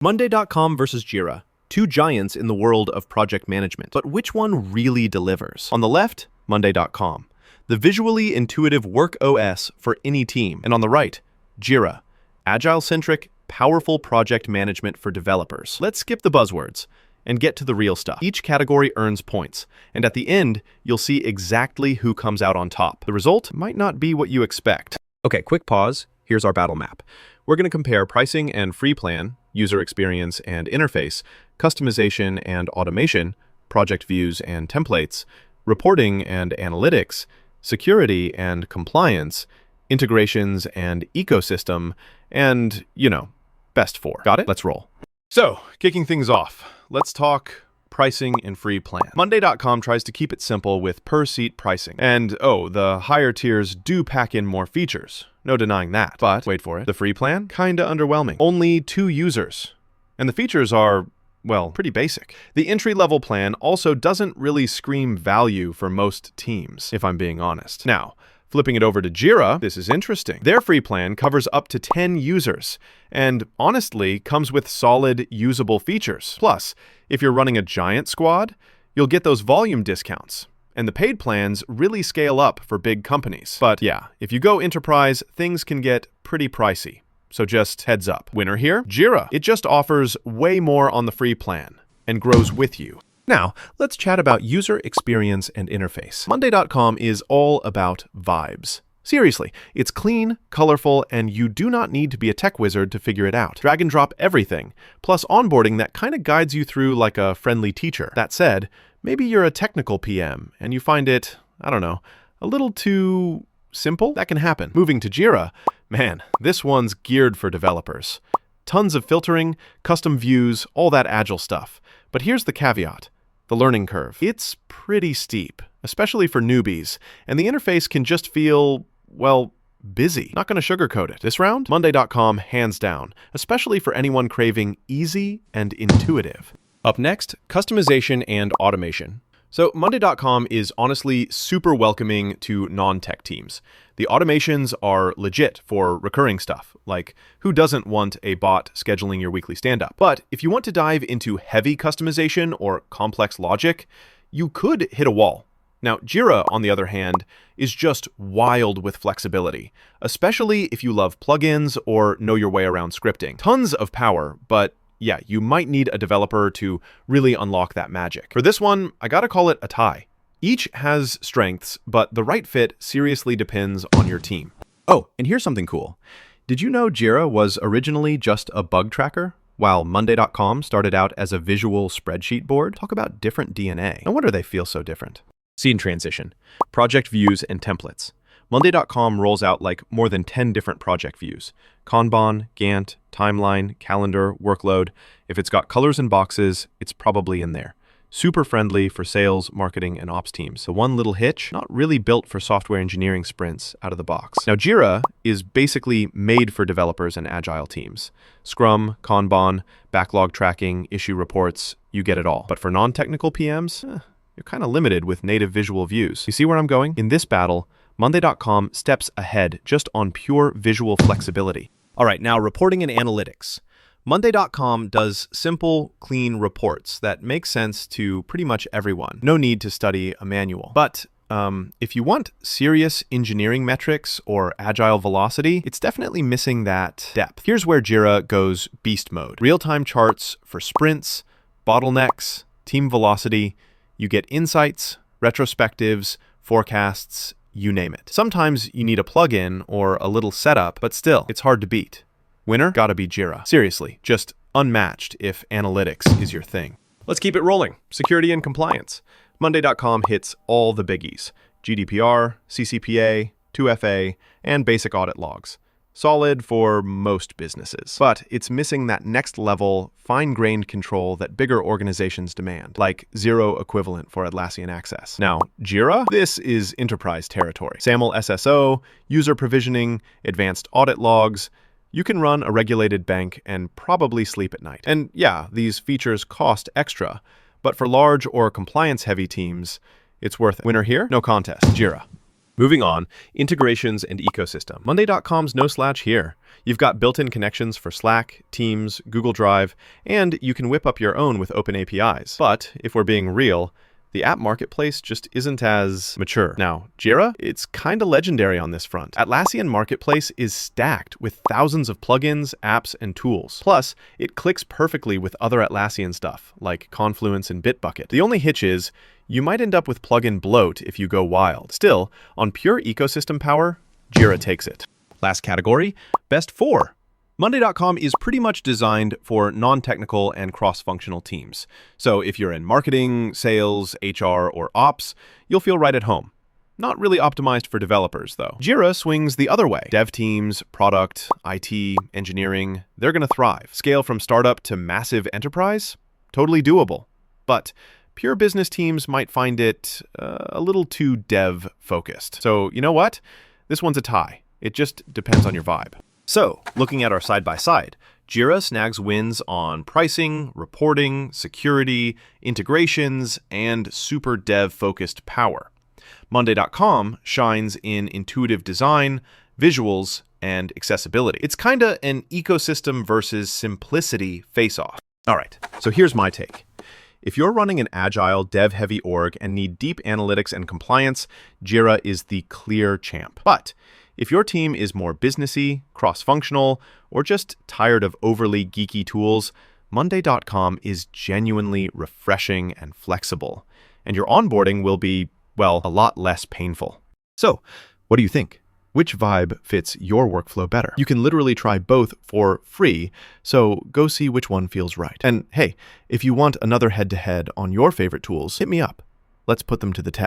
Monday.com versus Jira, two giants in the world of project management. But which one really delivers? On the left, Monday.com, the visually intuitive work OS for any team. And on the right, Jira, agile-centric, powerful project management for developers. Let's skip the buzzwords and get to the real stuff. Each category earns points, and at the end, you'll see exactly who comes out on top. The result might not be what you expect. Okay, quick pause. Here's our battle map. We're going to compare pricing and free plan, user experience and interface, customization and automation, project views and templates, reporting and analytics, security and compliance, integrations and ecosystem, and, best for. Got it? Let's roll. So, kicking things off, let's talk pricing and free plan. Monday.com tries to keep it simple with per-seat pricing. And, the higher tiers do pack in more features. No denying that. But, wait for it, the free plan? Kinda underwhelming. Only 2 users. And the features are, well, pretty basic. The entry-level plan also doesn't really scream value for most teams, if I'm being honest. Now, flipping it over to Jira, this is interesting. Their free plan covers up to 10 users, and honestly comes with solid, usable features. Plus, if you're running a giant squad, you'll get those volume discounts. And the paid plans really scale up for big companies. But yeah, if you go enterprise, things can get pretty pricey. So just heads up. Winner here? Jira. It just offers way more on the free plan and grows with you. Now, let's chat about user experience and interface. Monday.com is all about vibes. Seriously, it's clean, colorful, and you do not need to be a tech wizard to figure it out. Drag and drop everything, plus onboarding that kind of guides you through like a friendly teacher. That said, maybe you're a technical PM and you find it, a little too simple? That can happen. Moving to Jira, man, this one's geared for developers. Tons of filtering, custom views, all that agile stuff. But here's the caveat. The learning curve. It's pretty steep, especially for newbies, and the interface can just feel, busy. Not going to sugarcoat it. This round, Monday.com hands down, especially for anyone craving easy and intuitive. Up next, customization and automation. So Monday.com is honestly super welcoming to non-tech teams. The automations are legit for recurring stuff, like who doesn't want a bot scheduling your weekly stand-up? But if you want to dive into heavy customization or complex logic, you could hit a wall. Now, Jira, on the other hand, is just wild with flexibility, especially if you love plugins or know your way around scripting. Tons of power, but yeah, you might need a developer to really unlock that magic. For this one, I gotta call it a tie. Each has strengths, but the right fit seriously depends on your team. Oh, and here's something cool. Did you know Jira was originally just a bug tracker, while Monday.com started out as a visual spreadsheet board? Talk about different DNA. No wonder they feel so different. Scene transition, project views and templates. Monday.com rolls out like more than 10 different project views. Kanban, Gantt, timeline, calendar, workload. If it's got colors and boxes, it's probably in there. Super friendly for sales, marketing, and ops teams. The one little hitch, not really built for software engineering sprints out of the box. Now, Jira is basically made for developers and agile teams. Scrum, Kanban, backlog tracking, issue reports, you get it all. But for non-technical PMs, you're kind of limited with native visual views. You see where I'm going? In this battle, Monday.com steps ahead just on pure visual flexibility. All right, now reporting and analytics. Monday.com does simple, clean reports that make sense to pretty much everyone. No need to study a manual. But if you want serious engineering metrics or agile velocity, it's definitely missing that depth. Here's where Jira goes beast mode. Real-time charts for sprints, bottlenecks, team velocity. You get insights, retrospectives, forecasts, you name it. Sometimes you need a plugin or a little setup, but still, it's hard to beat. Winner? Gotta be Jira. Seriously, just unmatched if analytics is your thing. Let's keep it rolling. Security and compliance. Monday.com hits all the biggies. GDPR, CCPA, 2FA, and basic audit logs. Solid for most businesses. But it's missing that next level, fine-grained control that bigger organizations demand, like zero equivalent for Atlassian Access. Now, Jira? This is enterprise territory. SAML SSO, user provisioning, advanced audit logs. You can run a regulated bank and probably sleep at night. And yeah, these features cost extra, but for large or compliance-heavy teams, it's worth it. Winner here? No contest. Jira. Moving on, integrations and ecosystem. Monday.com's no slouch here. You've got built-in connections for Slack, Teams, Google Drive, and you can whip up your own with open APIs. But if we're being real, the app marketplace just isn't as mature. Now, Jira, it's kinda legendary on this front. Atlassian Marketplace is stacked with thousands of plugins, apps, and tools. Plus, it clicks perfectly with other Atlassian stuff, like Confluence and Bitbucket. The only hitch is, you might end up with plugin bloat if you go wild. Still, on pure ecosystem power, Jira takes it. Last category, best 4. Monday.com is pretty much designed for non-technical and cross-functional teams. So if you're in marketing, sales, HR, or ops, you'll feel right at home. Not really optimized for developers, though. Jira swings the other way. Dev teams, product, IT, engineering, they're going to thrive. Scale from startup to massive enterprise? Totally doable. But pure business teams might find it a little too dev-focused. So you know what? This one's a tie. It just depends on your vibe. So, looking at our side-by-side, Jira snags wins on pricing, reporting, security, integrations, and super dev-focused power. Monday.com shines in intuitive design, visuals, and accessibility. It's kinda an ecosystem versus simplicity face-off. All right, so here's my take. If you're running an agile, dev-heavy org and need deep analytics and compliance, Jira is the clear champ. But if your team is more businessy, cross-functional, or just tired of overly geeky tools, Monday.com is genuinely refreshing and flexible, and your onboarding will be, well, a lot less painful. So, what do you think? Which vibe fits your workflow better? You can literally try both for free, so go see which one feels right. And hey, if you want another head-to-head on your favorite tools, hit me up. Let's put them to the test.